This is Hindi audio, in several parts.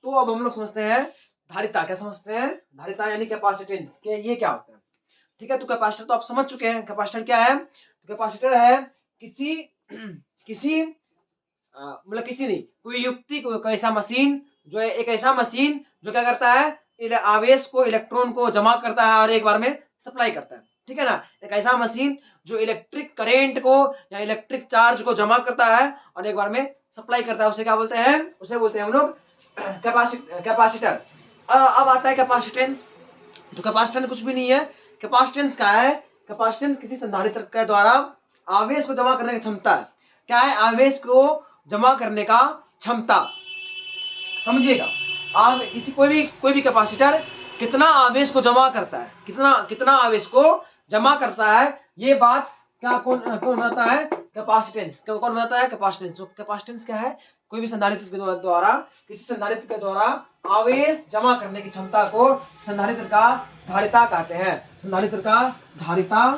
तो अब हम लोग समझते हैं धारिता। क्या समझते हैं? धारिता यानी कैपेसिटेंस के ये क्या होता है। ठीक है, तो कैपेसिटर तो आप समझ चुके हैं। कैपेसिटर क्या है? तो कैपेसिटर है किसी किसी मतलब किसी नहीं, कोई युक्ति, कोई ऐसा मशीन जो है, एक ऐसा मशीन जो क्या करता है, आवेश को, इलेक्ट्रॉन को जमा करता है और एक बार में सप्लाई करता है। ठीक है ना, एक ऐसा मशीन जो इलेक्ट्रिक करेंट को या इलेक्ट्रिक चार्ज को जमा करता है और एक बार में सप्लाई करता है, उसे क्या बोलते हैं? उसे बोलते हैं हम लोग कैपेसिटर। अब आता है कैपेसिटेंस। तो कैपेसिटेंस कुछ भी नहीं है। कैपेसिटेंस क्या है? कैपेसिटेंस किसी संधारित्र के द्वारा आवेश को जमा करने की क्षमता है। क्या है? आवेश को जमा करने का क्षमता। समझिएगा, आप किसी कोई भी कैपेसिटर कितना आवेश को जमा करता है, कितना आवेश को जमा करता है, ये बात क्या कौन कौन बताता है? कैपेसिटेंस। कौन बताता है? कैपेसिटेंस। तो कैपेसिटेंस क्या है? कोई भी संधारित्र के द्वारा, किसी संधारित्र के द्वारा आवेश जमा करने की क्षमता को संधारित्र का धारिता कहते हैं। संधारित्र का धारिता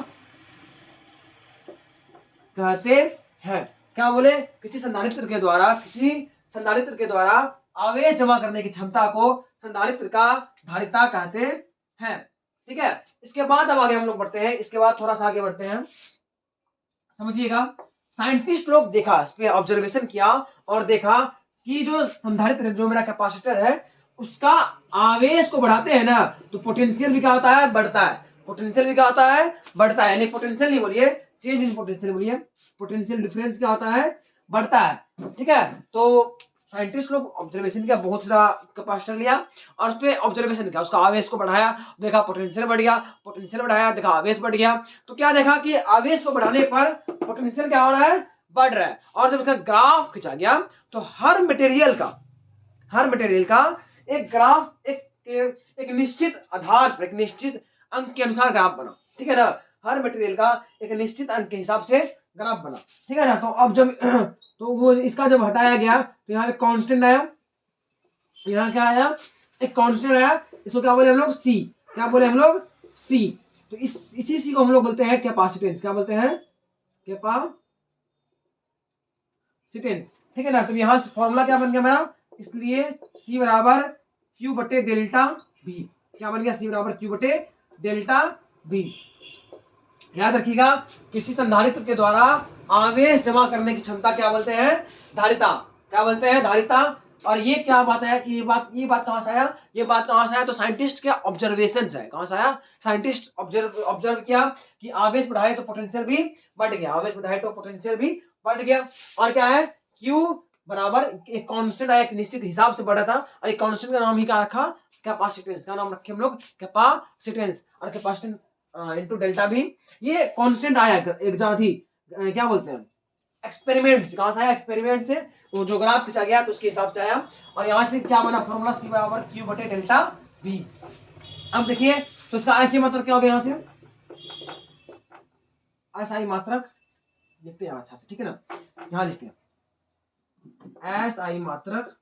कहते हैं। क्या बोले? किसी संधारित्र के द्वारा आवेश जमा करने की क्षमता को संधारित्र का धारिता कहते हैं। ठीक है, इसके बाद अब आगे हम लोग बढ़ते हैं। इसके बाद थोड़ा सा आगे बढ़ते हैं, समझिएगा। साइंटिस्ट लोग देखा, इस पे ऑब्जर्वेशन किया और देखा कि जो संधारित्र, जो मेरा कैपेसिटर है, उसका आवेश को बढ़ाते हैं ना, तो पोटेंशियल भी क्या होता है? बढ़ता है। पोटेंशियल भी क्या होता है? बढ़ता है। यानी पोटेंशियल नहीं बोलिए, चेंज इन पोटेंशियल बोलिए। पोटेंशियल डिफरेंस क्या होता है? बढ़ता है। ठीक है, तो साइंटिस्ट लोग ऑब्जर्वेशन किया, बहुत सारा कैपेसिटर लिया और उस पर ऑब्जर्वेशन किया, उसका आवेश को बढ़ाया, देखा पोटेंशियल बढ़ गया, पोटेंशियल बढ़ाया, देखा आवेश बढ़ गया। तो क्या देखा कि आवेश को बढ़ाने पर पोटेंशियल क्या हो रहा है? बढ़ रहा है। और जब इसका ग्राफ खींचा गया तो हर मटेरियल का एक ग्राफ, एक निश्चित आधार पर, एक निश्चित अंक के अनुसार ग्राफ बना। ठीक है ना, हर मटेरियल का एक निश्चित अंक के हिसाब से ग्राफ बना। ठीक है ना, तो अब जब तो वो इसका जब हटाया गया तो यहाँ एक कांस्टेंट आया, यहाँ क्या आया? एक कांस्टेंट आया। इसको क्या बोले हम लोग? सी। क्या बोले हम लोग? सी। तो इसी सी को हम लोग बोलते हैं कैपेसिटेंस। क्या बोलते हैं? कैपेसिटेंस। ठीक है ना, तो यहाँ से फॉर्मूला क्या बन गया मेरा? इसलिए सी बराबर क्यू बटे डेल्टा बी। क्या बन गया? सी बराबर क्यू बटे डेल्टा बी। याद रखिएगा, किसी संधारित्र के द्वारा आवेश जमा करने की क्षमता क्या बोलते हैं? धारिता। क्या बोलते हैं? धारिता। और ये क्या बात है कि ये बात कहां से आया? ये बात कहां से आया? तो साइंटिस्ट के ऑब्जर्वेशन है। कहां से आया? साइंटिस्ट ऑब्जर्व किया कि आवेश बढ़ाए तो पोटेंशियल भी बढ़ गया, आवेश बढ़ाए तो पोटेंशियल भी बढ़ गया। और क्या है? क्यू बराबर एक कांस्टेंट आया, एक निश्चित हिसाब से बढ़ा था, और एक कांस्टेंट का नाम ही क्या रखा? कैपेसिटेंस। का नाम रखे हम लोग कैपेसिटेंस। और कैपेसिटेंस इनटू डेल्टा भी ये कांस्टेंट आया एग्जाम थी, क्या बोलते हैं? एक्सपेरिमेंट। कहां से आया? एक्सपेरिमेंट से। वो जो ग्राफ खींचा गया तो उसके हिसाब से आया। और यहां से क्या बना? फॉर्मूला सी बराबर क्यू बटे डेल्टा बी। अब देखिए, तो इसका ऐसी मात्रक क्या हो गया? यहां से ऐसा ही मात्रक लिखते हैं अच्छा से। ठीक है ना, यहां लिखते हैं SI मात्रक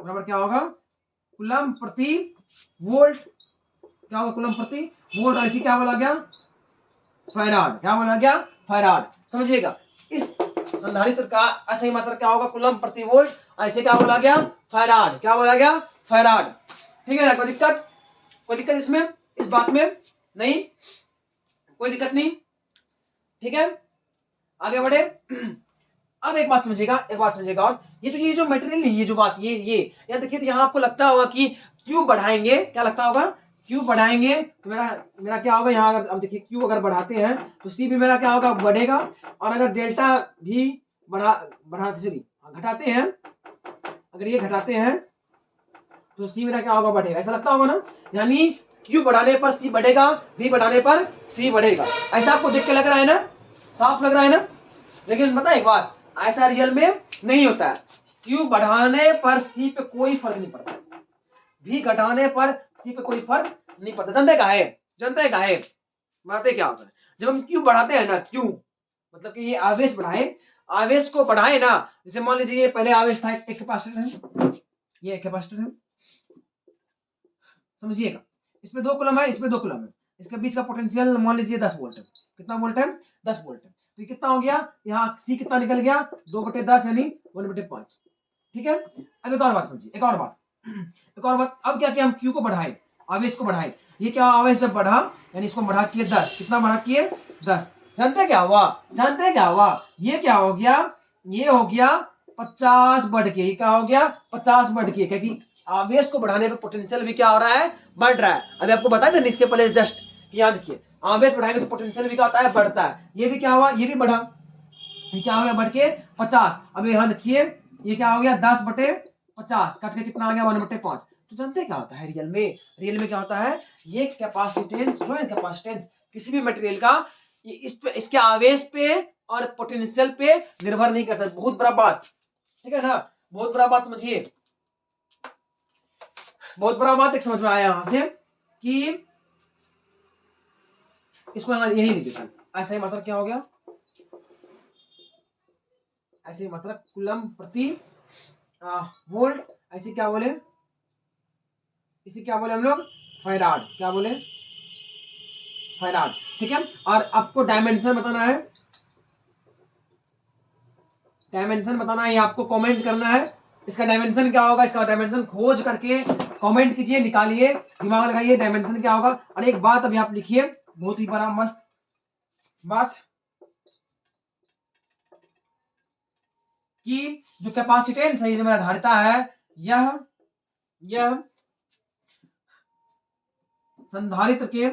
बराबर क्या होगा? कूलम प्रति वोल्ट। क्या होगा? कूलम प्रति वोल्ट। ऐसी क्या बोला गया? फैराड। क्या बोला गया? फैराड। समझिएगा, इस संधारित्र का SI मात्रक क्या होगा? कूलम प्रति वोल्ट। ऐसे क्या बोला गया? फैराड। क्या बोला गया? फैराड। ठीक है ना, कोई दिक्कत? कोई दिक्कत इसमें, इस बात में? नहीं, कोई दिक्कत नहीं। ठीक है, आगे बढ़े। अब एक बात समझिएगा, और ये जो मटेरियल, ये जो बात, ये यार देखिए, तो यहाँ आपको लगता होगा कि क्यू बढ़ाएंगे, क्या लगता होगा? क्यू बढ़ाएंगे तो मेरा क्या होगा? यहाँ अगर अब देखिए, क्यू अगर बढ़ाते हैं तो सी भी मेरा क्या होगा? बढ़ेगा। और अगर डेल्टा भी घटाते हैं, अगर ये घटाते हैं तो सी मेरा क्या होगा? बढ़ेगा। ऐसा लगता होगा ना? यानी क्यू बढ़ाने पर सी बढ़ेगा, भी बढ़ाने पर सी बढ़ेगा। ऐसा आपको देख के लग रहा है ना? साफ लग रहा है ना? लेकिन पता है एक बात, ऐसा रियल में नहीं होता है। क्यू बढ़ाने पर सी पे कोई फर्क नहीं पड़ता, भी घटाने पर सी पे कोई फर्क नहीं पड़ता। जानते का है? बातें क्या होता है? जब हम क्यू बढ़ाते हैं ना, क्यू मतलब कि ये आवेश बढ़ाए, आवेश को बढ़ाए ना, जैसे मान लीजिए ये पहले आवेश था, एक कैपेसिटर है, ये एक कैपेसिटर है, समझिएगा, इसमें 2 कूलम है, इसमें 2 कूलम है, इसके बीच का पोटेंशियल मान लीजिए 10 वोल्ट है। कितना वोल्ट है? 10 वोल्ट है। तो ये कितना हो गया? यहाँ सी कितना निकल गया? 2/10 यानी 1/5। ठीक है। अब एक और बात समझिए, एक और बात अब क्या किया, हम Q को बढ़ाए, आवेश को बढ़ाए, ये क्या आवेश जब बढ़ा यानी इसको बढ़ा किए 10, कितना बढ़ा किए 10, जानते क्या हुआ, ये क्या हो गया, ये हो गया 50 बढ़ के, ये क्या हो गया 50 बढ़ के, क्योंकि आवेश को बढ़ाने पे पोटेंशियल भी क्या हो रहा है, बढ़ रहा है। अभी आपको बताया था इसके पहले जस्ट, याद रखिए आवेश बढ़ाएंगे तो पोटेंशियल भी क्या होता है, बढ़ता है। ये भी क्या हुआ, ये भी बढ़ा, ये क्या हो गया बढ़ के 50। अब यहाँ देखिए ये क्या हो गया 10/50 कट के कितना आ गया 1/5। तो जानते क्या होता है रियल में क्या होता है, ये कैपेसिटेंस जो है, कैपेसिटेंस किसी भी मटेरियल का इस पे, इसके आवेश पे और पोटेंशियल पे निर्भर नहीं करता। बहुत बड़ा बात, ठीक है ना, बहुत बड़ा बात समझिए, बहुत बड़ा बात एक समझ में आया यहां से कि इसको यही लिख देता हूं। ऐसा ही मतलब क्या हो गया, ऐसे मतलब कूलम प्रति वोल्ट, ऐसे क्या बोले, इसे क्या बोले हम लोग, फैराड, क्या बोले फैराड, ठीक है। और आपको डायमेंशन बताना है, डायमेंशन बताना है, आपको कमेंट करना है इसका डायमेंशन क्या होगा, इसका डायमेंशन खोज करके कमेंट कीजिए, निकालिए, दिमाग लगाइए डायमेंशन क्या होगा। और एक बात अभी आप लिखिए, बहुत ही बड़ा मस्त बात, कि जो कैपेसिटेंस है, जो मेरा धारिता है, यह संधारित्र के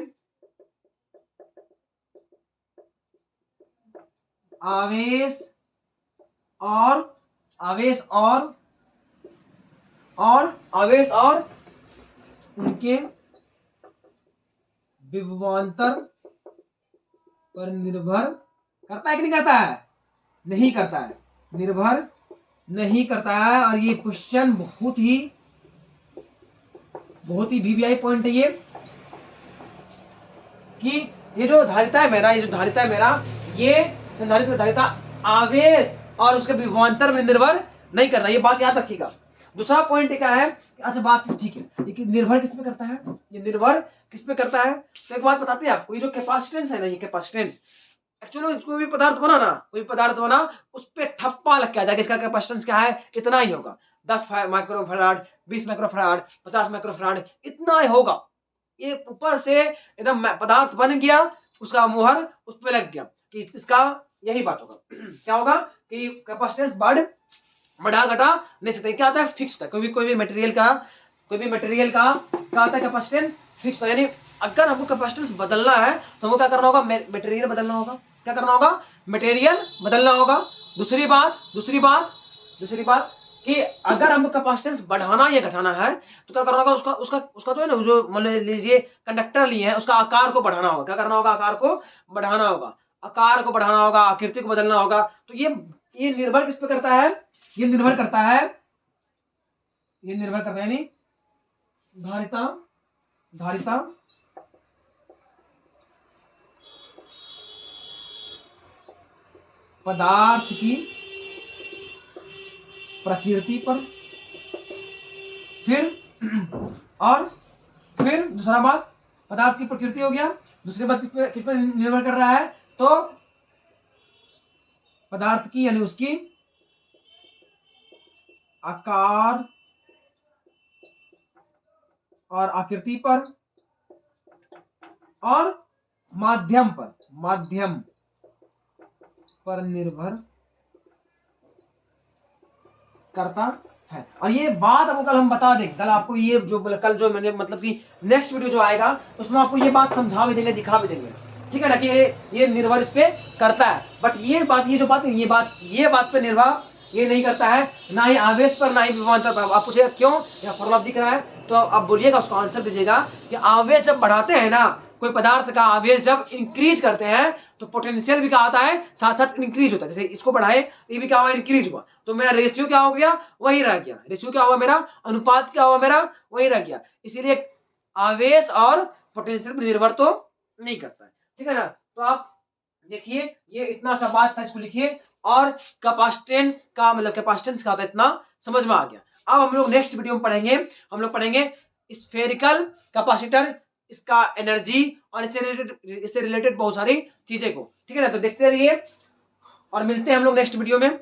आवेश और उनके विभवांतर पर निर्भर करता है कि नहीं करता है, नहीं करता है, निर्भर नहीं करता है। और ये क्वेश्चन बहुत ही वीवीआई पॉइंट है ये, कि ये जो धारिता है मेरा, ये संधारित्र धारिता आवेश और उसके विभवांतर में निर्भर नहीं करना, ये बात याद रखिएगा। दूसरा पॉइंट क्या है, अच्छा बात ठीक है, ये निर्भर किस पे करता है, ये निर्भर किस पे करता है। तो एक बात बताते हैं आपको, ये जो कैपेसिटेंस है ना, ये कैपेसिटेंस एक्चुअली कोई भी पदार्थ बना उस पे ठप्पा लग के आ जाएगा, इसका कैपेसिटेंस क्या है, इतना ही होगा, 10 माइक्रोफैराड, 20 माइक्रोफैराड, 50 माइक्रोफैराड, इतना ही होगा। ये ऊपर से एकदम पदार्थ बन गया, उसका मुहर उस पे लग गया, कि इसका यही बात होगा। क्या होगा कि कैपेसिटेंस बढ़ा घटा नहीं सकते, क्या आता है फिक्स था, कोई भी मटेरियल का क्या आता है, कैपेसिटेंस फिक्स था। यानी अगर हमको कैपेसिटेंस बदलना है तो हमको क्या करना होगा, मटेरियल बदलना होगा, क्या करना होगा, मटेरियल बदलना होगा। दूसरी बात कि अगर हमको कैपेसिटेंस बढ़ाना या घटाना है तो क्या करना होगा, उसका जो है ना, जो मान लीजिए कंडक्टर लिए है, उसका आकार को बढ़ाना होगा, क्या करना होगा, आकार को बढ़ाना होगा, आकृति को बदलना होगा। तो ये निर्भर किस पे करता है, ये निर्भर करता है यानी धारिता पदार्थ की प्रकृति पर, फिर दूसरा बात पदार्थ की प्रकृति हो गया, दूसरी बात किस पर निर्भर कर रहा है, तो पदार्थ की यानी उसकी आकार और आकृति पर और माध्यम पर निर्भर करता है। और ये बात आपको कल हम बता देंगे, कल आपको ये कल जो मैंने मतलब कि नेक्स्ट वीडियो जो आएगा उसमें आपको ये बात समझा भी देंगे, दिखा भी देंगे, ठीक है ना, कि ये निर्भर इस पे करता है। बट ये बात पे निर्भर ये नहीं करता है, ना ही आवेश पर, ना ही विभवांतर पर। आप पूछेगा क्यों, यहाँ फॉर्मूला दिख रहा है, तो आप बोलिएगा, उसको आंसर दीजिएगा कि आवेश जब बढ़ाते हैं ना, कोई पदार्थ का आवेश जब इंक्रीज करते हैं तो पोटेंशियल भी क्या आता है, साथ साथ इंक्रीज होता है। जैसे इसको बढ़ाए ये भी क्या हुआ, इंक्रीज हुआ, तो मेरा रेशियो क्या हो गया, वही रह गया। रेशियो क्या हुआ मेरा, अनुपात क्या हुआ मेरा, वही रह गया। इसीलिए आवेश और पोटेंशियल पर निर्भर तो नहीं करता है, ठीक है ना। तो आप देखिए, ये इतना सा बात था, इसको लिखिए। और कैपेसिटेंस का मतलब कैपेसिटेंस का होता है, इतना समझ में आ गया। अब हम लोग नेक्स्ट वीडियो में पढ़ेंगे स्फेरिकल कैपेसिटर, इसका एनर्जी और इससे रिलेटेड बहुत सारी चीजें को, ठीक है ना। तो देखते रहिए और मिलते हैं हम लोग नेक्स्ट वीडियो में।